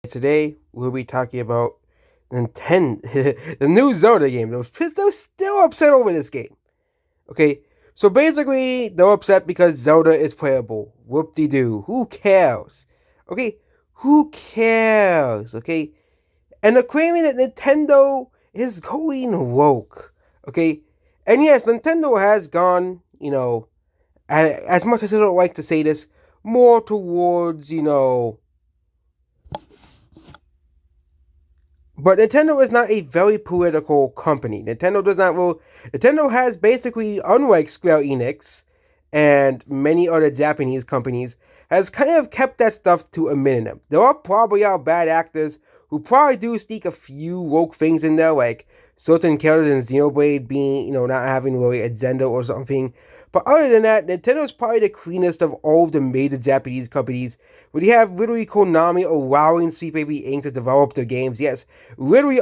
Today we'll be talking about Nintendo, the new Zelda game. They're still upset over this game. Okay, so basically they're upset because Zelda is playable. Whoop de doo. Who cares? Okay, who cares? Okay, and they're claiming that Nintendo is going woke. Okay, and yes, Nintendo has gone, as much as I don't like to say this, more towards, but Nintendo is not a very political company. Nintendo has basically, unlike Square Enix and many other Japanese companies, has kind of kept that stuff to a minimum. There are probably bad actors who probably do sneak a few woke things in there, like certain characters in Xenoblade being, not having really a gender or something. But other than that, Nintendo's probably the cleanest of all of the major Japanese companies. Where you have literally Konami allowing Sweet Baby Inc. to develop their games. Yes, literally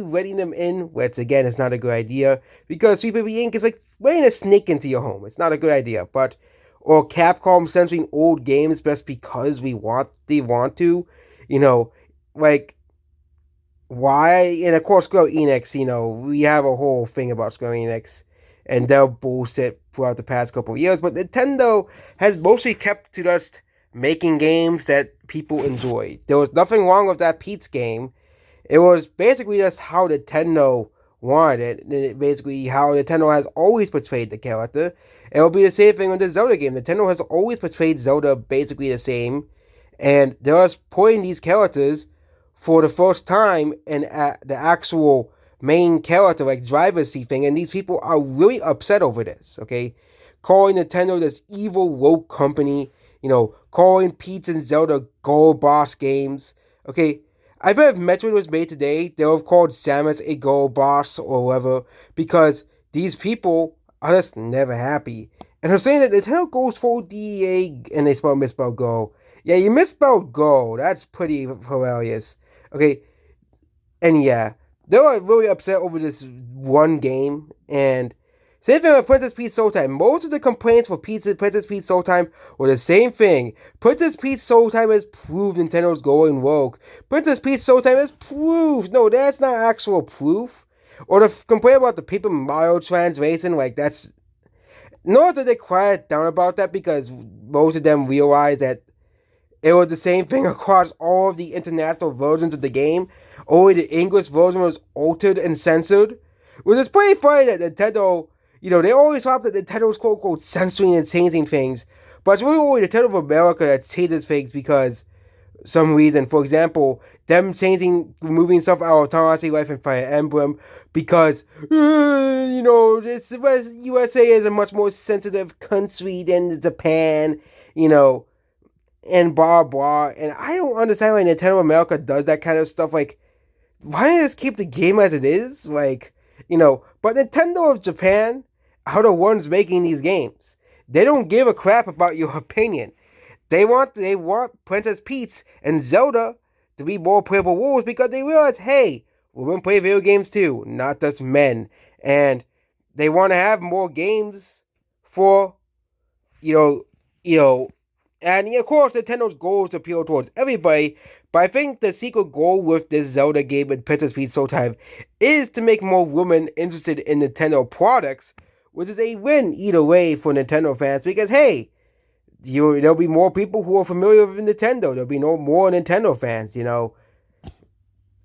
letting them in, which again is not a good idea because Sweet Baby Inc. is like letting a snake into your home. It's not a good idea. Or Capcom censoring old games just because they want to, you know, like why? And of course, Square Enix. We have a whole thing about Square Enix and their bullshit throughout the past couple of years. But Nintendo has mostly kept to just making games that people enjoy. There was nothing wrong with that Pete's game. It was basically just how Nintendo wanted it, and basically how Nintendo has always portrayed the character. It'll be the same thing with the Zelda game. Nintendo has always portrayed Zelda basically the same, and they're just putting these characters for the first time in the actual main character, like driver's seat thing, and these people are really upset over this, okay? Calling Nintendo this evil woke company, calling Peach and Zelda Gold Boss games, okay? I bet if Metroid was made today, they would have called Samus a Gold Boss or whatever, because these people are just never happy. And they're saying that Nintendo goes for DEA and they misspelled Go. Yeah, you misspelled Go. That's pretty hilarious. Okay, and yeah, they were really upset over this one game. And same thing with Princess Peach Soul Time. Most of the complaints for Princess Peach Soul Time were the same thing. Princess Peach Soul Time has proved Nintendo's going woke. Princess Peach Soul Time has proved. No, that's not actual proof. Or the complaint about the Paper Mario translation, like that's. Nor did they quiet down about that because most of them realized that it was the same thing across all of the international versions of the game. Only the English version was altered and censored. Which is pretty funny that Nintendo, they always talk that Nintendo's quote unquote censoring and changing things. But it's really only Nintendo of America that changes things because some reason. For example, them removing stuff out of Tom Life and Fire Emblem because, this USA is a much more sensitive country than Japan, and blah blah. And I don't understand why Nintendo America does that kind of stuff. Like, why don't you just keep the game as it is? Like, but Nintendo of Japan are the ones making these games. They don't give a crap about your opinion. They want Princess Peach and Zelda to be more playable rules because they realize, hey, women play video games too, not just men. And they want to have more games for, you know, you know, and of course, Nintendo's goal is to appeal towards everybody, but I think the secret goal with this Zelda game and Princess Peach Soul Time is to make more women interested in Nintendo products, which is a win either way for Nintendo fans because, hey, there'll be more people who are familiar with Nintendo. There'll be no more Nintendo fans,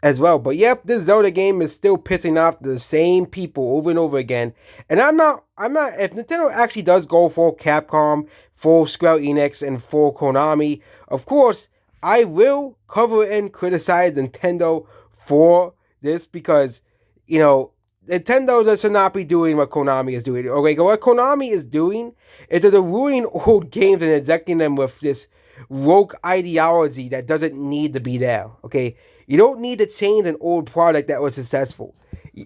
as well. But yep, this Zelda game is still pissing off the same people over and over again. And I'm not, if Nintendo actually does go for Capcom, for Square Enix, and for Konami, of course, I will cover and criticize Nintendo for this because, Nintendo does not be doing what Konami is doing. Okay, what Konami is doing is that they're ruining old games and injecting them with this woke ideology that doesn't need to be there. Okay, you don't need to change an old product that was successful.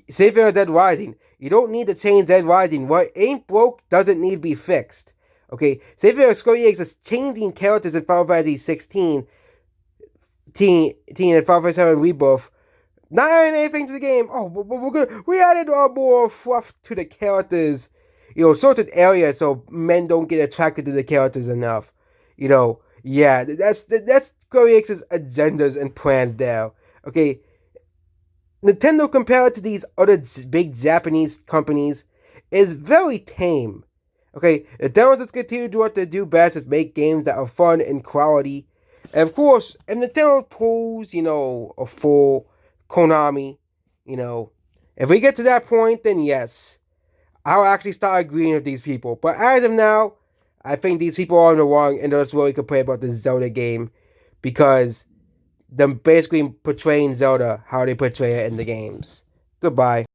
Same thing with Dead Rising. You don't need to change Dead Rising. What ain't broke doesn't need to be fixed. Okay, same thing with Square Enix is changing characters in Final Fantasy 16, Teen and Final Fantasy 7 Rebirth. Not adding anything to the game. Oh, but we're good. We added more fluff to the characters. Certain areas so men don't get attracted to the characters enough. Yeah, that's Square Enix's agendas and plans there. Okay, Nintendo compared to these other big Japanese companies is very tame. Okay, Nintendo just continue to do what they do best is make games that are fun and quality. And of course, if Nintendo pulls, a full Konami, if we get to that point, then yes, I'll actually start agreeing with these people. But as of now, I think these people are in the wrong and they'll just really complain about the Zelda game because them basically portraying Zelda how they portray it in the games. Goodbye.